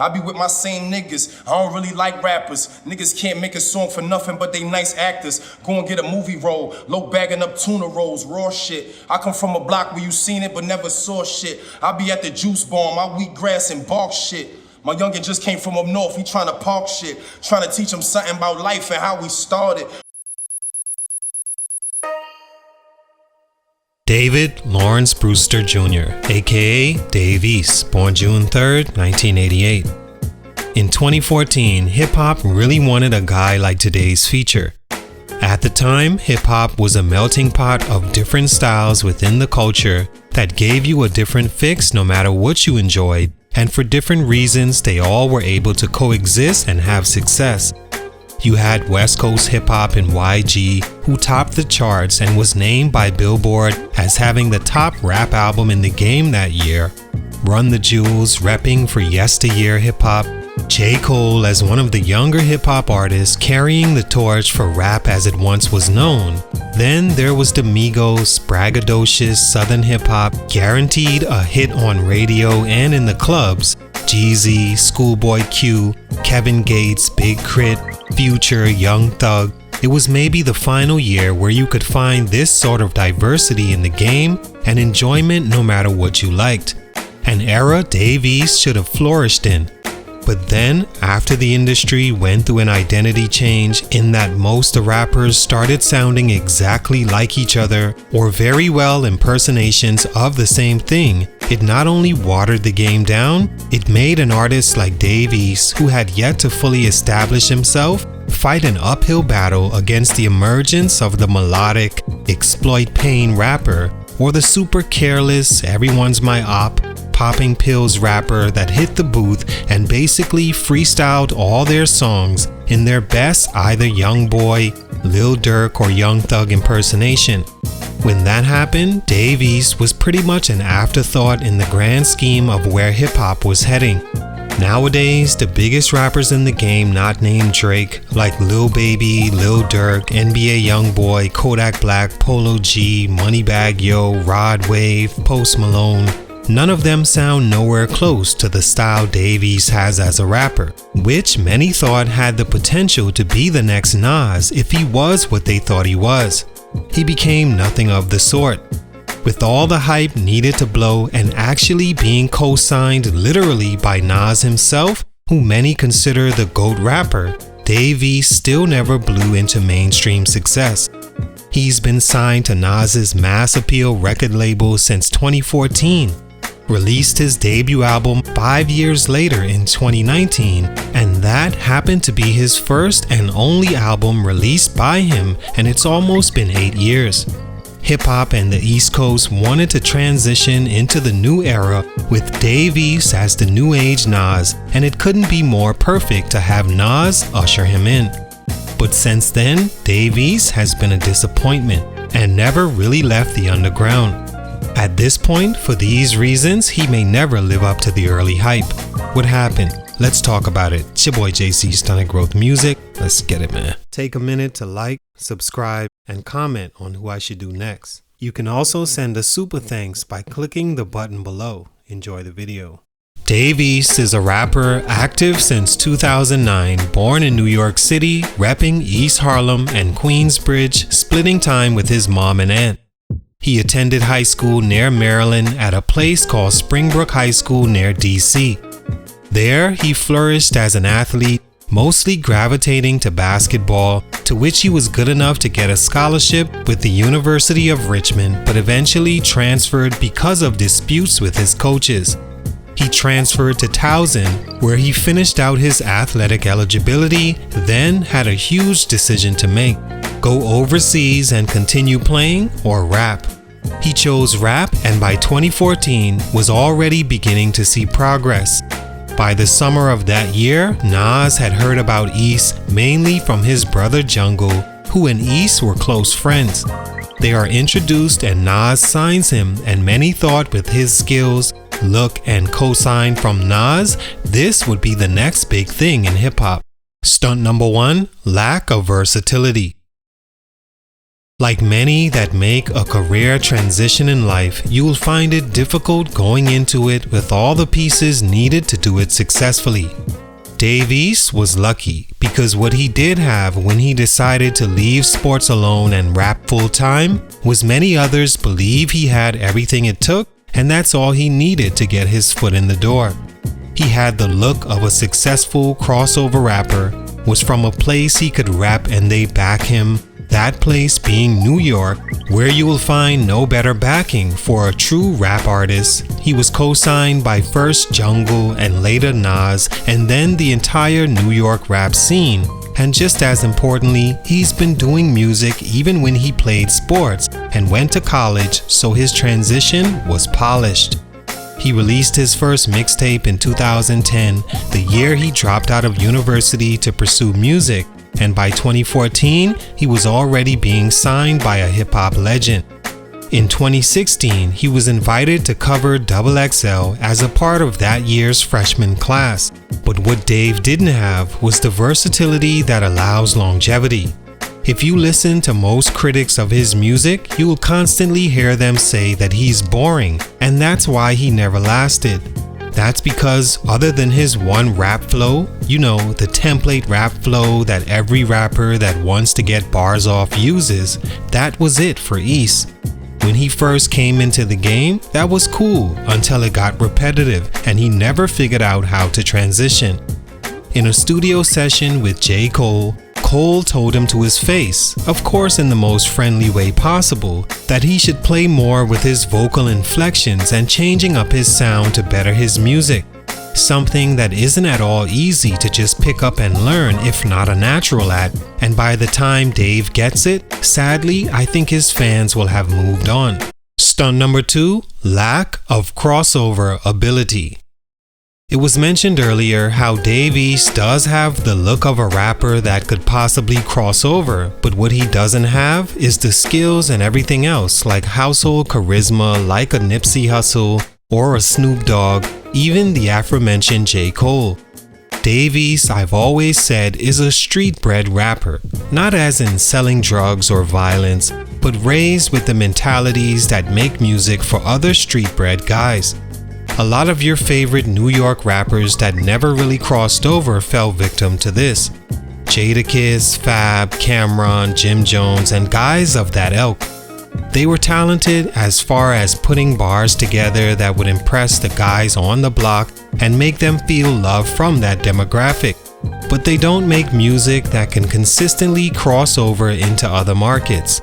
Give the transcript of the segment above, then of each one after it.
I be with my same niggas. I don't really like rappers. Niggas can't make a song for nothing but they nice actors. Go and get a movie role. Low bagging up tuna rolls, raw shit. I come from a block where you seen it but never saw shit. I be at the juice bar, my wheat grass and bark shit. My youngin' just came from up north, he tryna park shit. Tryna teach him something about life and how we started. David Lawrence Brewster Jr., aka Dave East, born June 3rd, 1988. In 2014, hip-hop really wanted a guy like today's feature. At the time, hip-hop was a melting pot of different styles within the culture that gave you a different fix no matter what you enjoyed, and for different reasons they all were able to coexist and have success. You had West Coast hip-hop and YG, who topped the charts and was named by Billboard as having the top rap album in the game that year. Run the Jewels repping for yesteryear hip-hop. J. Cole as one of the younger hip-hop artists carrying the torch for rap as it once was known. Then there was the Migos, braggadocious southern hip-hop, guaranteed a hit on radio and in the clubs. Jeezy, Schoolboy Q, Kevin Gates, Big Crit, Future, Young Thug. It was maybe the final year where you could find this sort of diversity in the game and enjoyment no matter what you liked. An era Dave East should have flourished in. But then, after the industry went through an identity change in that most of the rappers started sounding exactly like each other or very well impersonations of the same thing, it not only watered the game down, it made an artist like Dave East, who had yet to fully establish himself, fight an uphill battle against the emergence of the melodic, exploit pain rapper or the super careless, everyone's my op, popping pills rapper that hit the booth and basically freestyled all their songs in their best either Young Boy, Lil Durk or Young Thug impersonation. When that happened, Dave East was pretty much an afterthought in the grand scheme of where hip-hop was heading. Nowadays, the biggest rappers in the game not named Drake, like Lil Baby, Lil Durk, NBA Youngboy, Kodak Black, Polo G, Moneybagg Yo, Rod Wave, Post Malone, none of them sound nowhere close to the style Dave East has as a rapper, which many thought had the potential to be the next Nas if he was what they thought he was. He became nothing of the sort. With all the hype needed to blow and actually being co-signed literally by Nas himself, who many consider the GOAT rapper, Dave East still never blew into mainstream success. He's been signed to Nas's mass appeal record label since 2014, released his debut album 5 years later in 2019, and that happened to be his first and only album released by him, and it's almost been 8 years. Hip-hop and the East Coast wanted to transition into the new era with Dave East as the new age Nas, and it couldn't be more perfect to have Nas usher him in. But since then, Dave East has been a disappointment and never really left the underground. At this point, for these reasons, he may never live up to the early hype. What happened? Let's talk about it. It's your boy JC, Stunted Growth Music. Let's get it, man. Take a minute to like, subscribe, and comment on who I should do next. You can also send a super thanks by clicking the button below. Enjoy the video. Dave East is a rapper active since 2009, born in New York City, repping East Harlem and Queensbridge, splitting time with his mom and aunt. He attended high school near Maryland at a place called Springbrook High School near DC. There, he flourished as an athlete, mostly gravitating to basketball, to which he was good enough to get a scholarship with the University of Richmond, but eventually transferred because of disputes with his coaches. He transferred to Towson, where he finished out his athletic eligibility, then had a huge decision to make: go overseas and continue playing, or rap. He chose rap, and by 2014 was already beginning to see progress. By the summer of that year, Nas had heard about East mainly from his brother Jungle, who and East were close friends. They are introduced and Nas signs him, and many thought with his skills, look, and co-sign from Nas, this would be the next big thing in hip-hop. Stunt number 1, lack of versatility. Like many that make a career transition in life, you will find it difficult going into it with all the pieces needed to do it successfully. Dave East was lucky because what he did have when he decided to leave sports alone and rap full-time was many others believe he had everything it took, and that's all he needed to get his foot in the door. He had the look of a successful crossover rapper, was from a place he could rap and they back him, that place being New York, where you will find no better backing for a true rap artist. He was co-signed by first Jungle and later NAS and then the entire New York rap scene. And just as importantly, he's been doing music even when he played sports and went to college, so his transition was polished. He released his first mixtape in 2010, the year he dropped out of university to pursue music, and by 2014, he was already being signed by a hip-hop legend. In 2016, he was invited to cover XXL as a part of that year's freshman class. But what Dave didn't have was the versatility that allows longevity. If you listen to most critics of his music, you will constantly hear them say that he's boring, and that's why he never lasted. That's because other than his one rap flow, you know, the template rap flow that every rapper that wants to get bars off uses, that was it for East. When he first came into the game, that was cool until it got repetitive and he never figured out how to transition. In a studio session with J. Cole, Cole told him to his face, of course in the most friendly way possible, that he should play more with his vocal inflections and changing up his sound to better his music. Something that isn't at all easy to just pick up and learn if not a natural at, and by the time Dave gets it, sadly I think his fans will have moved on. Stunt number 2, lack of crossover ability. It was mentioned earlier how Dave East does have the look of a rapper that could possibly cross over, but what he doesn't have is the skills and everything else like household charisma like a Nipsey Hussle or a Snoop Dogg, even the aforementioned J. Cole. Dave East, I've always said, is a street-bred rapper, not as in selling drugs or violence, but raised with the mentalities that make music for other street-bred guys. A lot of your favorite New York rappers that never really crossed over fell victim to this. Jadakiss, Fab, Cameron, Jim Jones, and guys of that ilk. They were talented as far as putting bars together that would impress the guys on the block and make them feel love from that demographic. But they don't make music that can consistently cross over into other markets.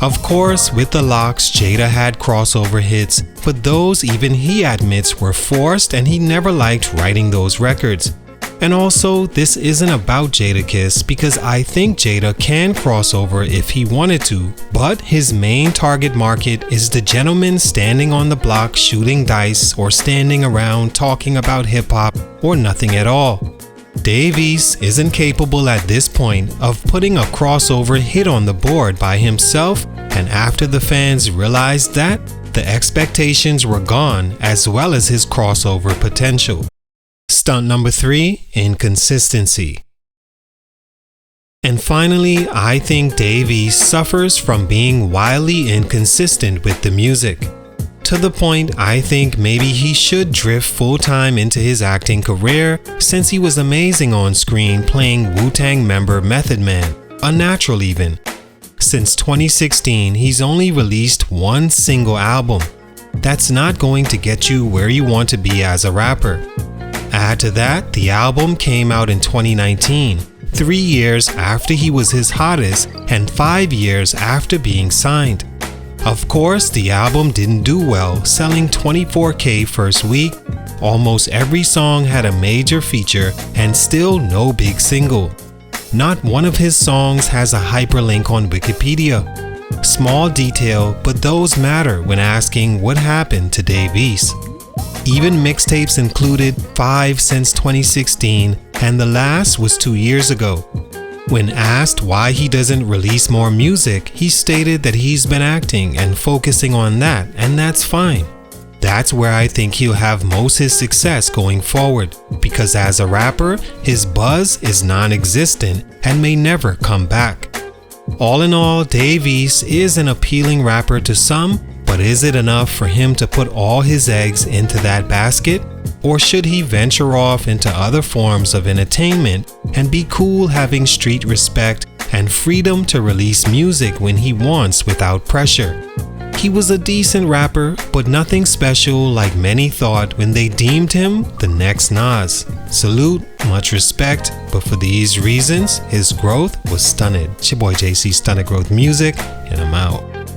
Of course, with the Locks, Jada had crossover hits, but those even he admits were forced and he never liked writing those records. And also, this isn't about Jadakiss because I think Jada can cross over if he wanted to, but his main target market is the gentleman standing on the block shooting dice or standing around talking about hip-hop or nothing at all. Dave East isn't capable at this point of putting a crossover hit on the board by himself, and after the fans realized that, the expectations were gone as well as his crossover potential. Stunt number 3, inconsistency. And finally, I think Dave East suffers from being wildly inconsistent with the music. To the point I think maybe he should drift full-time into his acting career since he was amazing on screen playing Wu-Tang member Method Man, a natural even. Since 2016, he's only released one single album. That's not going to get you where you want to be as a rapper. Add to that, the album came out in 2019, 3 years after he was his hottest and 5 years after being signed. Of course, the album didn't do well, selling 24K first week. Almost every song had a major feature and still no big single. Not one of his songs has a hyperlink on Wikipedia. Small detail, but those matter when asking what happened to Dave East. Even mixtapes included 5 since 2016, and the last was 2 years ago. When asked why he doesn't release more music, he stated that he's been acting and focusing on that, and that's fine. That's where I think he'll have most his success going forward, because as a rapper, his buzz is non-existent and may never come back. All in all, Dave East is an appealing rapper to some, but is it enough for him to put all his eggs into that basket? Or should he venture off into other forms of entertainment and be cool having street respect and freedom to release music when he wants without pressure? He was a decent rapper, but nothing special like many thought when they deemed him the next Nas. Salute, much respect, but for these reasons, his growth was stunted. It's your boy JC, Stunted Growth Music, and I'm out.